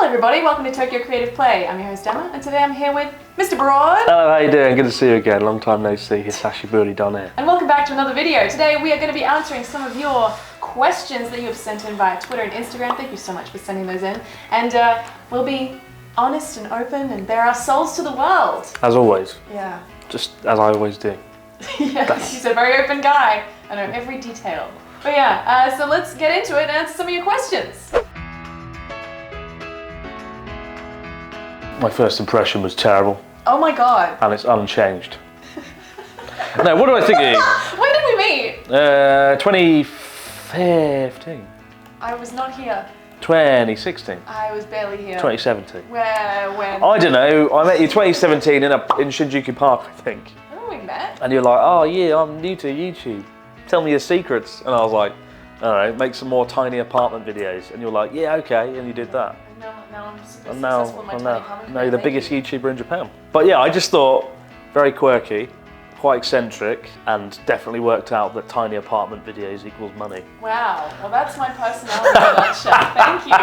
Hello everybody, welcome to Tokyo Creative Play. I'm your host Emma, and today I'm here with Mr. Broad. Hello, how you doing? Good to see you again. Long time no see. Hisashiburi done here. And welcome back to another video. Today we are going to be answering some of your questions that you have sent in via Twitter and Instagram. Thank you so much for sending those in. And we'll be honest and open and bare our souls to the world. As always. Yeah. Just as I always do. Yeah, he's a very open guy. I know every detail. But yeah, so let's get into it and answer some of your questions. My first impression was terrible. Oh my god. And it's unchanged. No, what do I think of you? When did we meet? 2015. I was not here. 2016. I was barely here. 2017. When? I don't know. I met you 2017 in Shinjuku Park, I think. Oh, we met. And you're like, oh yeah, I'm new to YouTube. Tell me your secrets. And I was like, alright, make some more tiny apartment videos. And you're like, yeah, okay. And you did that. Now I'm super And successful in my tiny apartment. now you're the biggest YouTuber in Japan. But yeah, I just thought very quirky, quite eccentric, and definitely worked out that tiny apartment videos equals money. Wow, well that's my personality in a nutshell. Thank you.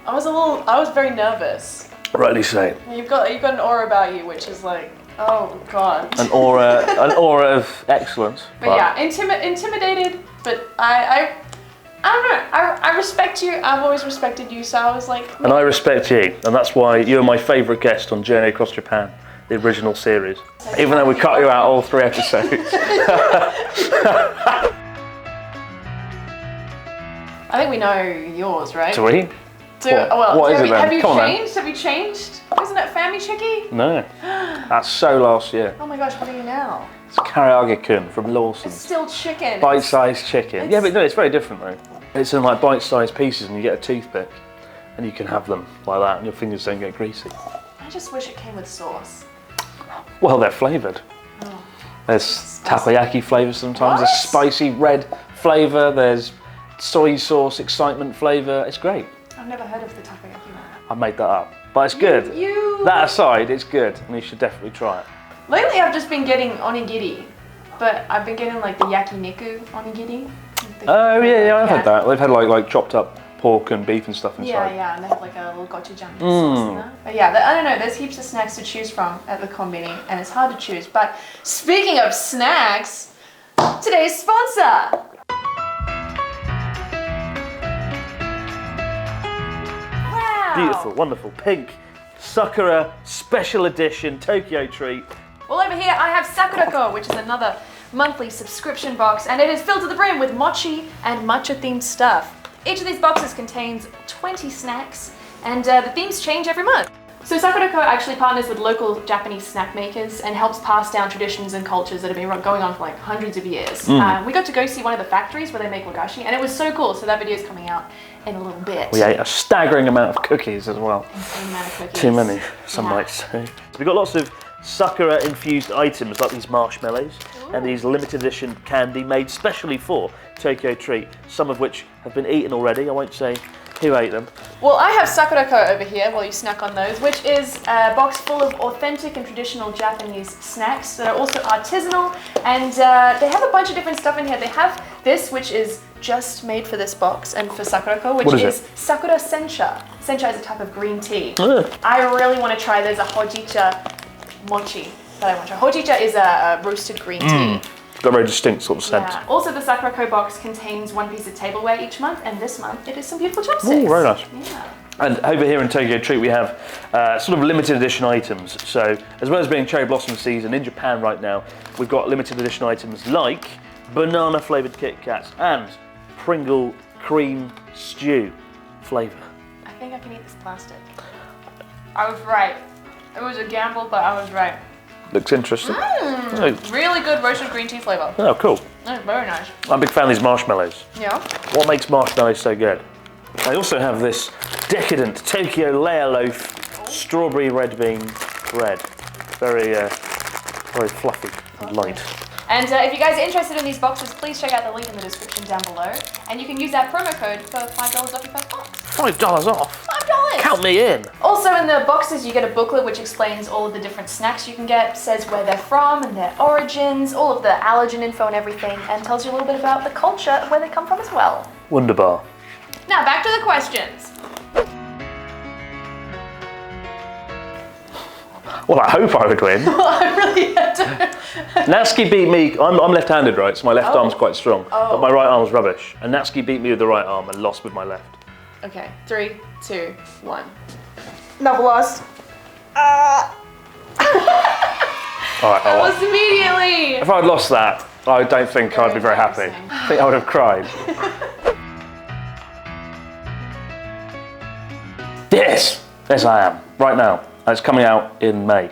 I was very nervous. Rightly so. You've got an aura about you, which is like, oh god. An aura of excellence. But yeah, intimidated. But I don't know. I respect you. I've always respected you, so I was like. And I respect you, and that's why you're my favourite guest on Journey Across Japan, the original series. Even though we cut you out all 3 episodes. I think we know yours, right? Do we? What is it then? Have you Come on, changed? Have you changed? Isn't it Family Chicky? No. That's so last year. Oh my gosh, what are you now? It's Karaage-kun from Lawson's. It's still chicken. Bite-sized chicken. Yeah, but no, it's very different though. It's in like bite-sized pieces and you get a toothpick and you can have them like that and your fingers don't get greasy. I just wish it came with sauce. Well, they're flavoured. Oh. There's takoyaki flavour sometimes, What? there's spicy red flavour, there's soy sauce excitement flavour. It's great. I've never heard of the takoyaki one. I made that up. But it's good. That aside, it's good and you should definitely try it. Lately I've just been getting onigiri, but I've been getting like the yakiniku onigiri. Oh yeah, I've had that. They've had like chopped up pork and beef and stuff inside. Yeah, and they have like a little gochujang sauce in there. But yeah, I don't know, there's heaps of snacks to choose from at the konbini, and it's hard to choose. But speaking of snacks, today's sponsor! Wow! Beautiful, wonderful, pink, Sakura special edition Tokyo treat. Well, over here I have Sakurako, which is another monthly subscription box, and it is filled to the brim with mochi and matcha themed stuff. Each of these boxes contains 20 snacks, and the themes change every month. So Sakurako actually partners with local Japanese snack makers and helps pass down traditions and cultures that have been going on for like hundreds of years. We got to go see one of the factories where they make wagashi, and it was so cool, so that video is coming out in a little bit. We ate a staggering amount of cookies as well. Insane amount of cookies. Too many, some might say. So we got lots of Sakura infused items like these marshmallows and these limited edition candy made specially for Tokyo Treat, some of which have been eaten already. I won't say who ate them. Well, I have Sakurako over here while you snack on those, which is a box full of authentic and traditional Japanese snacks that are also artisanal, and they have a bunch of different stuff in here. They have this, which is just made for this box and for Sakurako, which is Sakura Sencha. Sencha is a type of green tea. I really want to try. There's a hojicha mochi that I want to try. Hojicha is a roasted green tea. It's got a very distinct sort of scent. Yeah. Also, the Sakurako box contains one piece of tableware each month, and this month it is some beautiful chopsticks. Oh, very nice. Yeah. And over here in Tokyo Treat we have sort of limited edition items. So as well as being cherry blossom season in Japan right now, we've got limited edition items like banana flavoured Kit Kats and Pringle cream stew flavour. I think I can eat this plastic. I was right. It was a gamble, but I was right. Looks interesting. Really good roasted green tea flavour. Oh, cool. Very nice. I'm a big fan of these marshmallows. Yeah. What makes marshmallows so good? I also have this decadent Tokyo layer loaf strawberry red bean bread. Very fluffy and light. And if you guys are interested in these boxes, please check out the link in the description down below. And you can use that promo code for $5 off your first box. $5 off? $5! Count me in! Also in the boxes you get a booklet which explains all of the different snacks you can get, says where they're from and their origins, all of the allergen info and everything, and tells you a little bit about the culture of where they come from as well. Wunderbar. Now back to the questions. Well, I hope I would win. Well, I really don't. Natsuki beat me. I'm left-handed, right? So my left Oh. arm's quite strong, but my right arm's rubbish. And Natsuki beat me with the right arm and lost with my left. Okay, 3, 2, 1. Another loss. All right, That was immediately. if I'd lost that, I don't think I'd be very happy. embarrassing. I think I would have cried. Yes, I am right now. And it's coming out in May,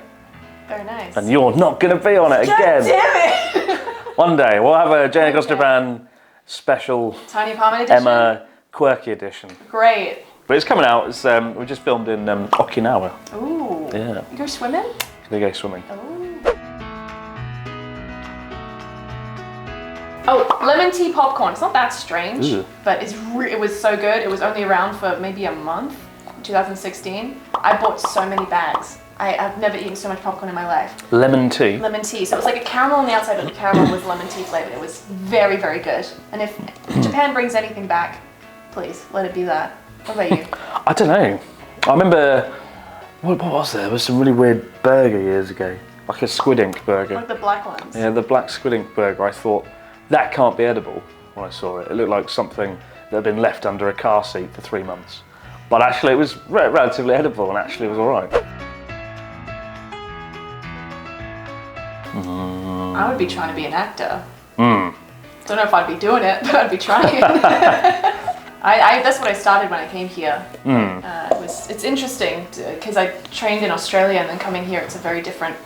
Very nice. and you're not going to be on it God again. damn it! One day we'll have a Jane Across Japan special Tiny apartment edition. Emma quirky edition. Great. But it's coming out. It's we just filmed in Okinawa. Ooh. Yeah, You go swimming? they go swimming. Oh, lemon tea popcorn. It's not that strange, Ooh. but it was so good. It was only around for maybe a month, 2016. I bought so many bags. I've never eaten so much popcorn in my life. Lemon tea. Lemon tea. So it was like a caramel on the outside, but the caramel was lemon tea flavored. It was very, very good. And if Japan brings anything back, please let it be that. What about you? I don't know. I remember, what was there? There was some really weird burger years ago, like a squid ink burger. Like the black ones. Yeah, the black squid ink burger. I thought that can't be edible when I saw it. It looked like something that had been left under a car seat for 3 months. But actually, it was relatively edible, and actually, it was all right. I would be trying to be an actor. Don't know if I'd be doing it, but I'd be trying. That's what I started when I came here. It's interesting because I trained in Australia and then coming here, it's a very different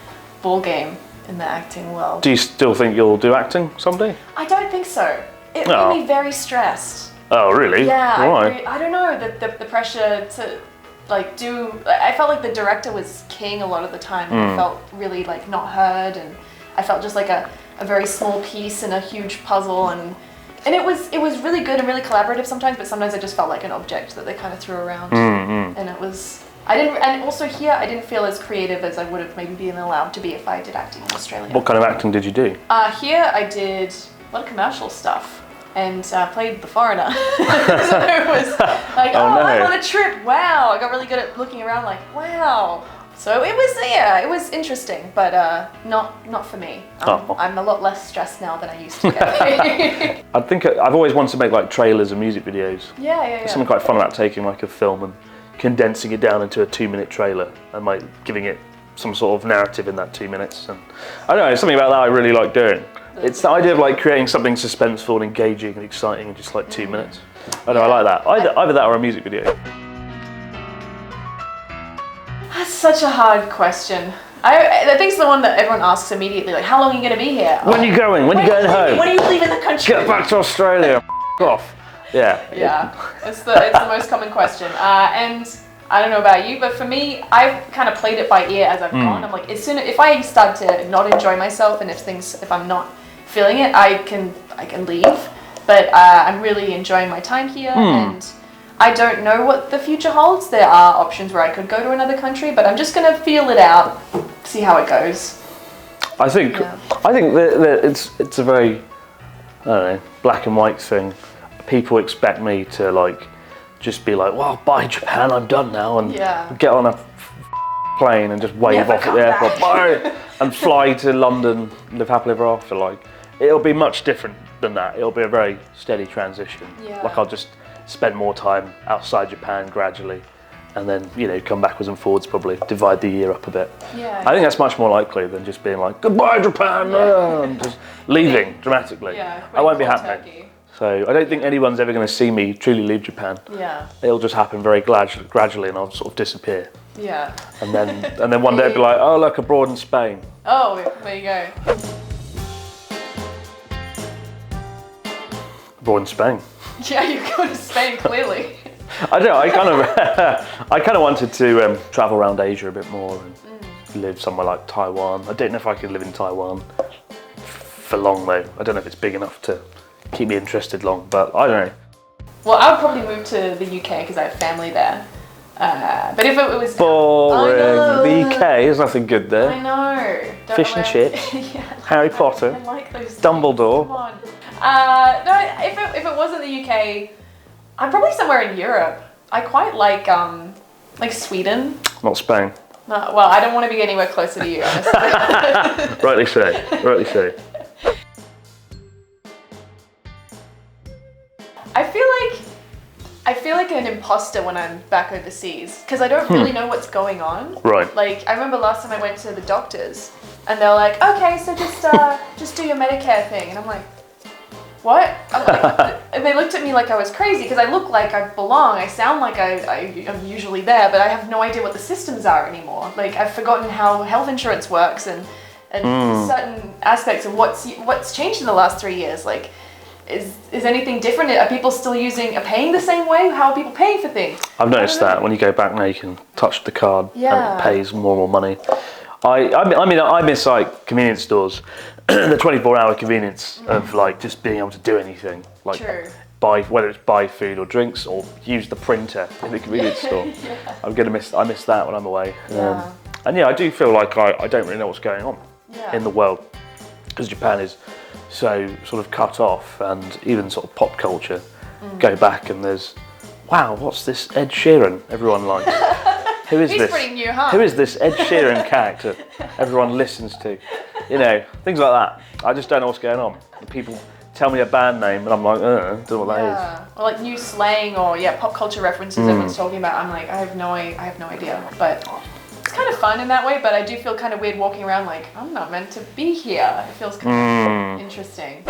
ball game in the acting world. Do you still think you'll do acting someday? I don't think so. It No. made me very stressed. Oh, really? Yeah, Why? I don't know, the pressure to like do, I felt like the director was king a lot of the time, and I felt really like not heard, and I felt just like a very small piece in a huge puzzle, and it was really good and really collaborative sometimes, but sometimes I just felt like an object that they kind of threw around, and it was, and also here I didn't feel as creative as I would have maybe been allowed to be if I did acting in Australia. What kind of acting did you do? Here I did a lot of commercial stuff. And played the foreigner. So it was like, Oh, no. I'm on a trip, wow. I got really good at looking around like, wow. So it was interesting, but not for me. Oh. I'm a lot less stressed now than I used to be. I think I've always wanted to make like trailers and music videos. Yeah. There's something quite fun about taking like a film and condensing it down into a 2-minute trailer and like giving it some sort of narrative in that 2 minutes. And I don't know, something about that I really like doing. It's the idea of like creating something suspenseful and engaging and exciting in just like 2 minutes. I know, I like that. Either that or a music video. That's such a hard question. I think it's the one that everyone asks immediately, like, how long are you going to be here? When are you going? When are you going home? When are you leaving the country? Get back to Australia. Off. Yeah. Yeah, it's the most common question. And I don't know about you, but for me, I've kind of played it by ear as I've gone. I'm like, if I start to not enjoy myself, and if I'm not feeling it, I can leave. But I'm really enjoying my time here, and I don't know what the future holds. There are options where I could go to another country, but I'm just gonna feel it out, see how it goes. I think that it's a very, I don't know, black and white thing. People expect me to like just be like, well, bye Japan, I'm done now, and get on a plane and just wave off at the airport, bye, and fly to London, live happily ever after. Like, it'll be much different than that. It'll be a very steady transition. Yeah. Like, I'll just spend more time outside Japan gradually, and then, you know, come backwards and forwards, probably divide the year up a bit. Yeah. I think that's much more likely than just being like, goodbye Japan, and just leaving dramatically. Yeah. That won't be cold happening. turkey. So I don't think anyone's ever going to see me truly leave Japan. Yeah. It'll just happen very gradually, and I'll sort of disappear. Yeah. And then one day I'll be like, oh look, abroad in Spain. Oh, there you go. Abroad in Spain. Yeah, you go to Spain clearly. I don't know. I kind of wanted to travel around Asia a bit more and live somewhere like Taiwan. I don't know if I could live in Taiwan for long though. I don't know if it's big enough to keep me interested long, but I don't know. Well, I would probably move to the UK because I have family there. But if it was Boring. I know. The UK, there's nothing good there. I know. Don't Fish and know chips. yeah, Harry Potter. I like those. Dumbledore. Come on. No, if it wasn't the UK, I'm probably somewhere in Europe. I quite like Sweden. Not Spain. No, well, I don't want to be anywhere closer to you, honestly. Rightly so. Rightly so. I feel like an imposter when I'm back overseas because I don't really know what's going on. Right. Like I remember last time I went to the doctors and they're like, okay, so just do your Medicare thing, and I'm like, what? I'm like, and they looked at me like I was crazy because I look like I belong. I sound like I'm usually there, but I have no idea what the systems are anymore. Like I've forgotten how health insurance works and certain aspects of what's changed in the last 3 years. Like, is anything different? Are people still paying the same way? How are people paying for things? I've noticed that when you go back now, you can touch the card and it pays more and more money. I miss like convenience stores, the 24-hour convenience of like just being able to do anything, like whether it's buy food or drinks or use the printer in the convenience store. I miss that when I'm away. And I do feel like I don't really know what's going on in the world because Japan is so sort of cut off, and even sort of pop culture. Go back and there's, wow, what's this Ed Sheeran everyone likes? Who is He's this? pretty new, huh? Who is this Ed Sheeran character everyone listens to? You know, things like that. I just don't know what's going on. People tell me a band name and I'm like, don't know what that is. Or like new slang or pop culture references everyone's talking about. I'm like, I have no idea. But it's kind of fun in that way, but I do feel kind of weird walking around like, I'm not meant to be here. It feels kind of interesting.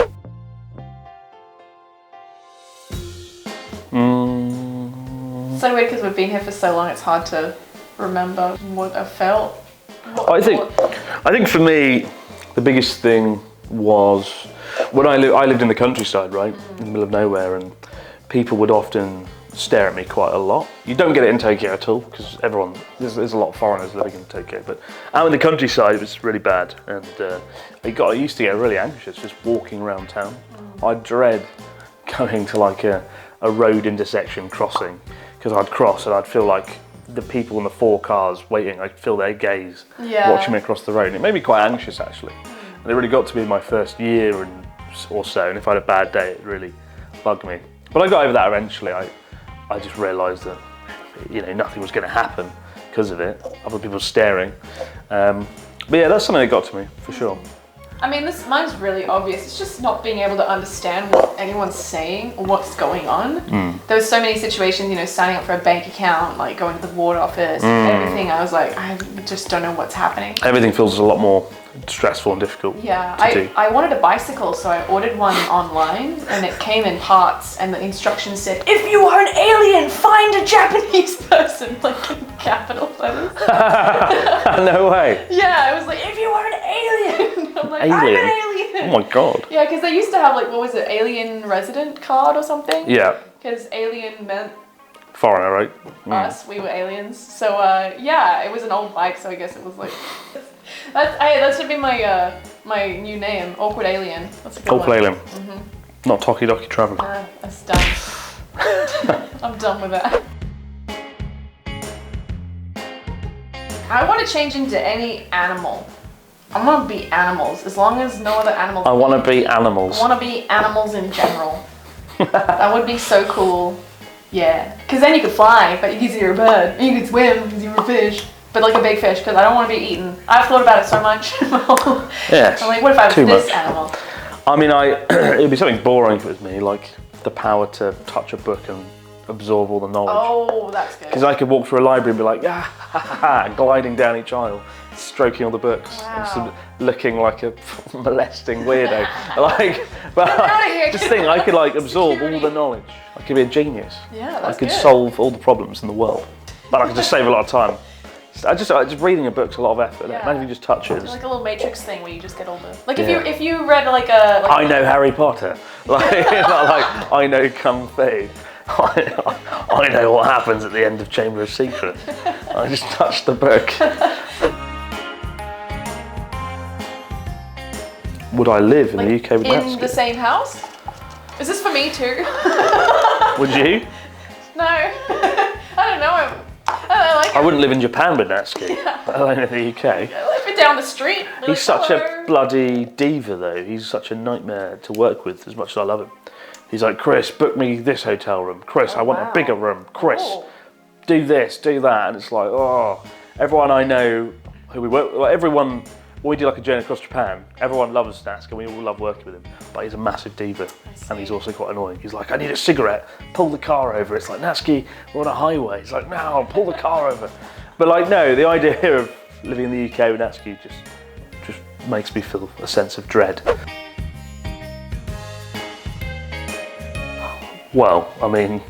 It's so weird because we've been here for so long, it's hard to remember what I felt. I think for me, the biggest thing was when I lived in the countryside, right, in the middle of nowhere, and people would often stare at me quite a lot. You don't get it in Tokyo at all because there's a lot of foreigners living in Tokyo, but out in the countryside it was really bad, and I used to get really anxious just walking around town. I dread going to like a road intersection crossing because I'd cross and I'd feel like the people in the 4 cars waiting, I'd feel their gaze watching me across the road, and it made me quite anxious actually. And it really got to be my first year or so, and if I had a bad day it really bugged me. But I got over that eventually. I just realised that nothing was going to happen because of it. Other people staring. But yeah, that's something that got to me for sure. I mean, mine's really obvious. It's just not being able to understand what anyone's saying or what's going on. There was so many situations, signing up for a bank account, like going to the ward office, everything. I was like, I just don't know what's happening. Everything feels a lot more stressful and difficult. Yeah, I wanted a bicycle, so I ordered one online, and it came in parts, and the instructions said, if you are an alien, find a Japanese person, like in capital letters. No way. Yeah, it was like, if you are an alien. I'm like, alien? I'm an alien. Oh my god. Yeah, because they used to have what was it, alien resident card or something? Yeah. Because alien meant foreigner, right? us, we were aliens. So it was an old bike, so I guess it was like, that should be my my new name, Awkward Alien. That's a good one. Awkward Alien. Not Toki Doki Traveller. That's done. I'm done with that. I want to change into any animal. I want to be animals, as long as no other animals. I want to be animals. I want to be animals in general. That would be so cool. Yeah, because then you could fly, but because you're a bird. And you could swim because you're a fish. But like a big fish, because I don't want to be eaten. I've thought about it so much. Yes. I'm like, what if I was this animal? I mean, it would be something boring if it was me, like the power to touch a book and absorb all the knowledge. Oh, that's good. Because I could walk through a library and be like, gliding down each aisle, stroking all the books, and sort of looking like a molesting weirdo. Just think, I could absorb all the knowledge. I could be a genius. Yeah, that's I could solve all the problems in the world, but I could just save a lot of time. Just reading a book's a lot of effort. Yeah. Imagine if you just touch it. It's like a little Matrix thing where you just get all the. If you read I know Harry Potter. It's not like I know Kung Fu. I know what happens at the end of Chamber of Secrets. I just touched the book. Would I live in the UK with Natsuki? In the same house? Is this for me too? Would you? No. I don't know. I wouldn't live in Japan with Natsuki, let alone in the UK. I'd live down the street. He's such a bloody diva though. He's such a nightmare to work with as much as I love him. He's like, Chris, book me this hotel room. Chris, I want a bigger room. Chris, do this, do that. And it's like, Everyone I know who we work with, everyone, when we do like a journey across Japan, everyone loves Natsuki and we all love working with him. But he's a massive diva and he's also quite annoying. He's like, I need a cigarette, pull the car over. It's like, Natsuki, we're on a highway. He's like, no, pull the car over. But like, no, the idea of living in the UK with Natsuki just makes me feel a sense of dread. Well, I mean,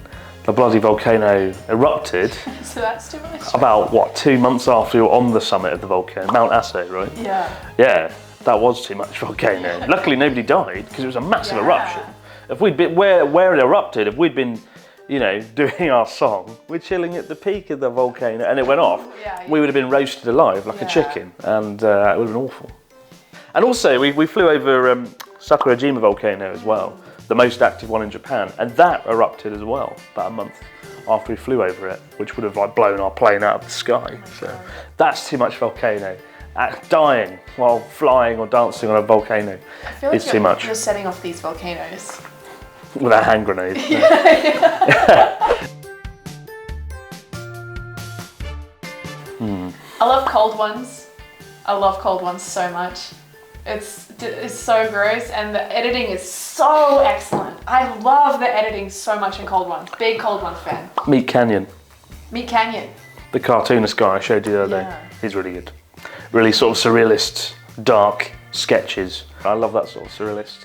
the bloody volcano erupted. So that's too much. About, what, 2 months after we were on the summit of the volcano, Mount Asakusa, right? Yeah. Yeah, that was too much volcano. Luckily nobody died because it was a massive eruption. If we'd been, where it erupted, if we'd been, you know, doing our song, we're chilling at the peak of the volcano and it went off, we would have been roasted alive like a chicken and it would have been awful. And also, we flew over Sakurajima volcano as well, the most active one in Japan, and that erupted as well about a month after we flew over it, which would have like blown our plane out of the sky. So that's too much volcano. Dying while flying or dancing on a volcano is too much. You're setting off these volcanoes. With a hand grenade. I love cold ones. I love cold ones so much. It's so gross and the editing is so excellent. I love the editing so much in cold ones. Big cold ones fan. Meet Canyon. Meet Canyon. The cartoonist guy I showed you the other day. He's really good. Really sort of surrealist, dark sketches. I love that sort of surrealist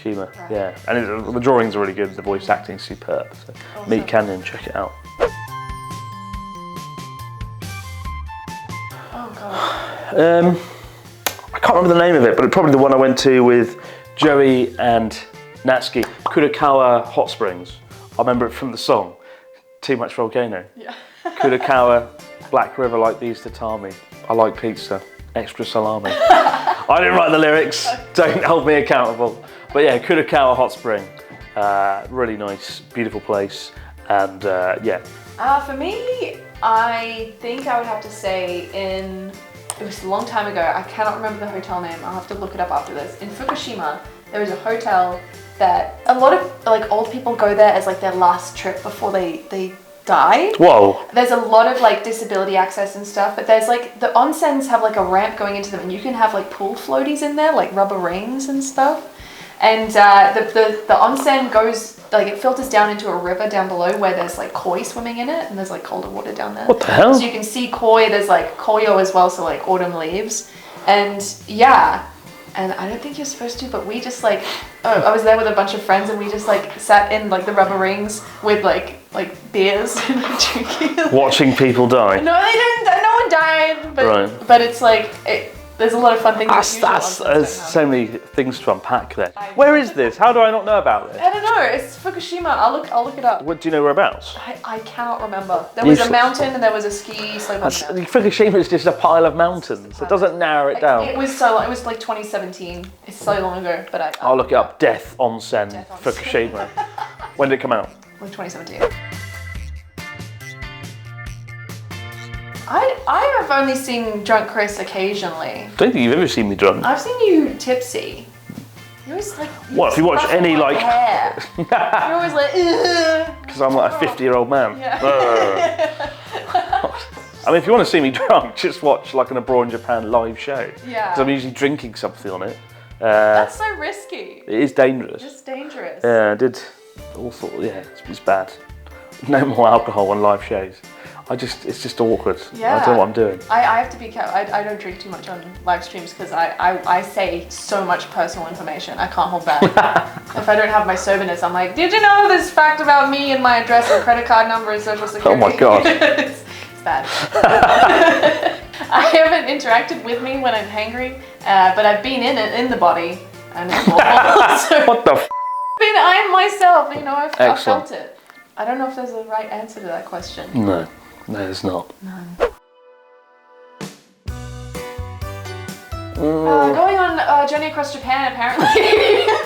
humour. Right. Yeah, and the drawings are really good. The voice acting's superb. So awesome. Meet Canyon, check it out. Oh god. I can't remember the name of it, but probably the one I went to with Joey and Natsuki. Kurakawa Hot Springs. I remember it from the song. Too much volcano. Yeah. Kurakawa, Black River like these tatami. I like pizza. Extra salami. I didn't write the lyrics. Don't hold me accountable. But yeah, Kurakawa Hot Spring. Really nice, beautiful place. And yeah. For me, I think I would have to say it was a long time ago, I cannot remember the hotel name, I'll have to look it up after this. In Fukushima, there was a hotel that a lot of like old people go there as like their last trip before they die. Whoa. There's a lot of like disability access and stuff, but there's like, the onsens have like a ramp going into them and you can have like pool floaties in there, like rubber rings and stuff. And the onsen goes, like it filters down into a river down below where there's like koi swimming in it and there's like colder water down there. What the hell? So you can see koi, there's like koyo as well, so like autumn leaves. And yeah, and I don't think you're supposed to, but we just like, I was there with a bunch of friends and we just like sat in like the rubber rings with like beers and like, drinking. Watching people die? No, they didn't, no one died, but, right. But it's like, there's a lot of fun things. There's so many things to unpack there. Where is this? How do I not know about this? I don't know. It's Fukushima. I'll look it up. What, do you know whereabouts? I cannot remember. There was a mountain and there was a ski slope. Fukushima is just a pile of mountains. It doesn't narrow it down. It was so long. It was like 2017. It's so long ago. But I'll look it up. Death Onsen, Fukushima. When did it come out? Like 2017. I have only seen drunk Chris occasionally. I don't think you've ever seen me drunk. I've seen you tipsy. You're always like... What, if you watch any like... hair. You're always like... Because I'm like a 50-year-old man. Yeah. I mean, if you want to see me drunk, just watch like an Abroad in Japan live show. Yeah. Because I'm usually drinking something on it. That's so risky. It is dangerous. It's dangerous. Yeah, I did all sorts... Yeah, it's bad. No more alcohol on live shows. It's just awkward. Yeah. I don't know what I'm doing. I have to be careful. I don't drink too much on live streams because I say so much personal information. I can't hold back. If I don't have my soberness, I'm like, did you know this fact about me and my address and credit card number and social security? Oh my God. It's bad. I haven't interacted with me when I'm hangry, but I've been in the body. And it's awful. So what the f***? I am myself, you know, I've Excellent. felt it. I don't know if there's a right answer to that question. No. No, there's not. No. Going on a journey across Japan, apparently,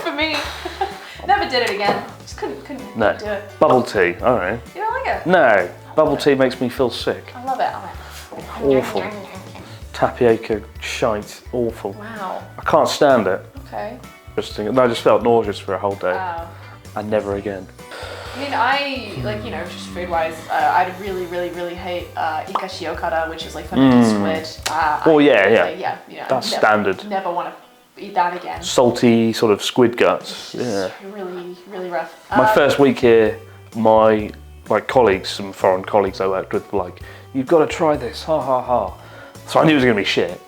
for me. Never did it again. Just couldn't do it. Bubble tea, alright. You don't like it? No, bubble tea makes me feel sick. I love it. Awful. Tapioca, shite, awful. Wow. I can't stand it. Okay. No, I just felt nauseous for a whole day. Wow. And never again. I mean, I like, you know, just food-wise, I really hate ika shiokara, which is like fermented squid. Oh yeah. You know, That's standard. Never want to eat that again. Salty sort of squid guts. Yeah. Really rough. My first week here, my colleagues, some foreign colleagues I worked with, were like, "You've got to try this, ha ha ha." So I knew it was gonna be shit,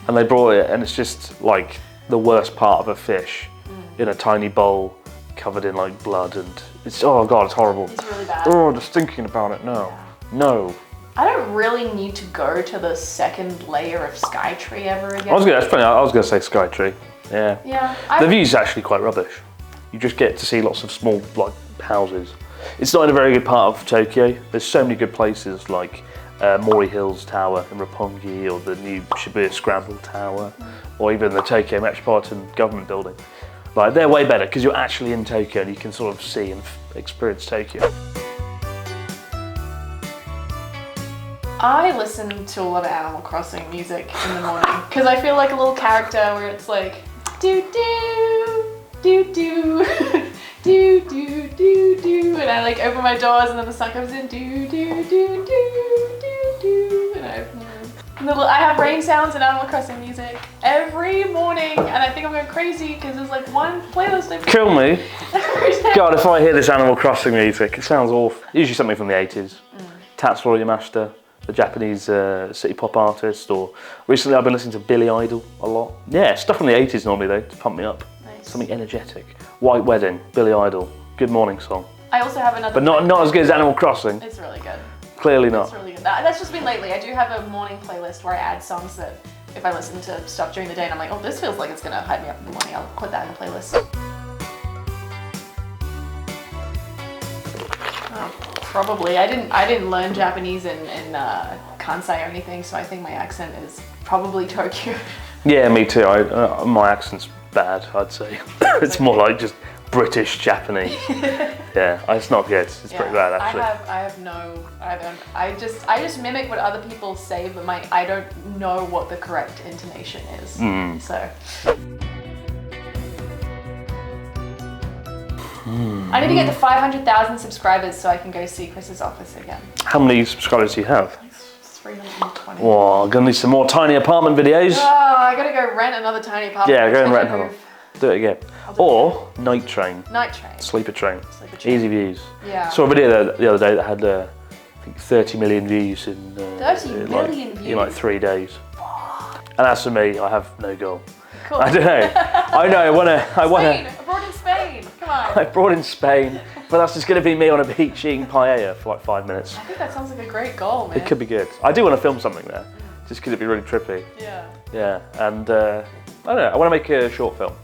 and they brought it, and it's just like the worst part of a fish in a tiny bowl, covered in like blood, and it's oh god, it's horrible. It's really bad. Oh, just thinking about it, no. I don't really need to go to the second layer of Skytree ever again. That's funny. I was gonna say Skytree. Yeah. Yeah. The view's actually quite rubbish. You just get to see lots of small like houses. It's not in a very good part of Tokyo. There's so many good places like Mori Hills Tower in Roppongi, or the new Shibuya Scramble Tower, or even the Tokyo Metropolitan Government Building. Like, they're way better because you're actually in Tokyo and you can sort of see and experience Tokyo. I listen to a lot of Animal Crossing music in the morning because I feel like a little character where it's like do do do do do do do do, and I like open my doors and then the sun comes in do do do do do do, and I have rain sounds and Animal Crossing music every morning, and I think I'm going crazy because there's like one playlist I Kill me. God, if I hear this Animal Crossing music, it sounds awful. Usually something from the 80s. Tatsuo Yamashita, the Japanese city pop artist, or recently I've been listening to Billy Idol a lot. Yeah, stuff from the 80s normally though, to pump me up. Nice. Something energetic. White Wedding, Billy Idol, good morning song. I also have another. But not as good as Animal Crossing. It's really good. Clearly not. It's really good. That's just been lately. I do have a morning playlist where I add songs that if I listen to stuff during the day and I'm like, oh, this feels like it's gonna hype me up in the morning, I'll put that in the playlist. Probably. I didn't learn Japanese in Kansai or anything, so I think my accent is probably Tokyo. Yeah, me too. My accent's bad, I'd say. It's more like just British Japanese. Yeah, it's not good. It's pretty bad actually. I just mimic what other people say, but I don't know what the correct intonation is. So. I need to get to 500,000 subscribers so I can go see Chris's office again. How many subscribers do you have? 320. Whoa, I'm gonna need some more tiny apartment videos. Oh, I gotta go rent another tiny apartment. Yeah, go and rent another. Do it again. Or Night Train. Night Train. Sleeper Train. Sleeper Train. Easy views. Yeah. Saw a video the other day that had I think 30 million views in 30 million views in like 3 days. And as for me, I have no goal. Cool. I don't know. I know. I wanna. Abroad in Spain. Come on. Abroad in Spain, but that's just going to be me on a beach eating paella for like 5 minutes. I think that sounds like a great goal, man. It could be good. I do want to film something there, just because it'd be really trippy. Yeah. Yeah, and I don't know. I want to make a short film.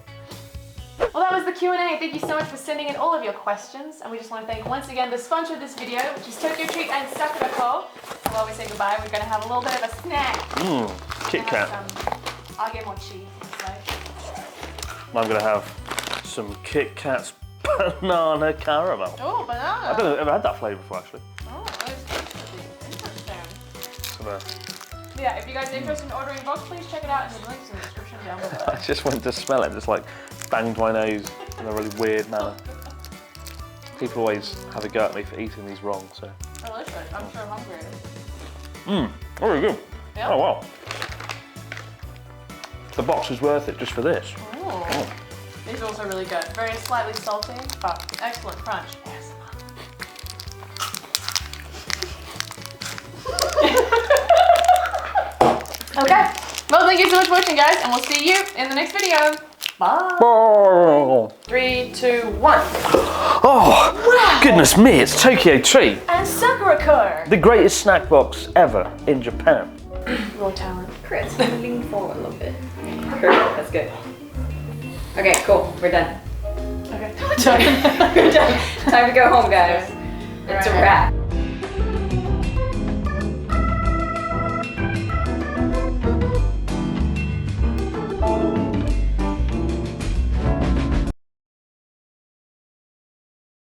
Well, that was the Q&A. Thank you so much for sending in all of your questions, and we just want to thank once again the sponsor of this video, which is Tokyo Treat and Sakura Co. And while we say goodbye, we're going to have a little bit of a snack. Kit Kat. Age mochi. I'm going to have some Kit Kat's banana caramel. Oh, banana. I don't know, I've ever had that flavour before actually. Oh, that's interesting. Yeah, if you guys are interested in ordering a box, please check it out in the links in the description down below. I just went to smell it, just like banged my nose in a really weird manner. People always have a go at me for eating these wrong, so. Delicious. I'm so hungry. Very good. Yeah. Oh wow. The box was worth it just for this. Oh. These are also really good. Very slightly salty, but excellent crunch. Yes. Okay. Well, thank you so much for watching, guys, and we'll see you in the next video. Bye. Oh, 3, 2, 1. wow. Goodness me, it's Tokyo Treat. And Sakura Co. The greatest snack box ever in Japan. Raw talent. Chris, lean forward a little bit. Perfect, that's good. Okay, cool, we're done. Okay. We're done. Time to go home, guys. It's a wrap.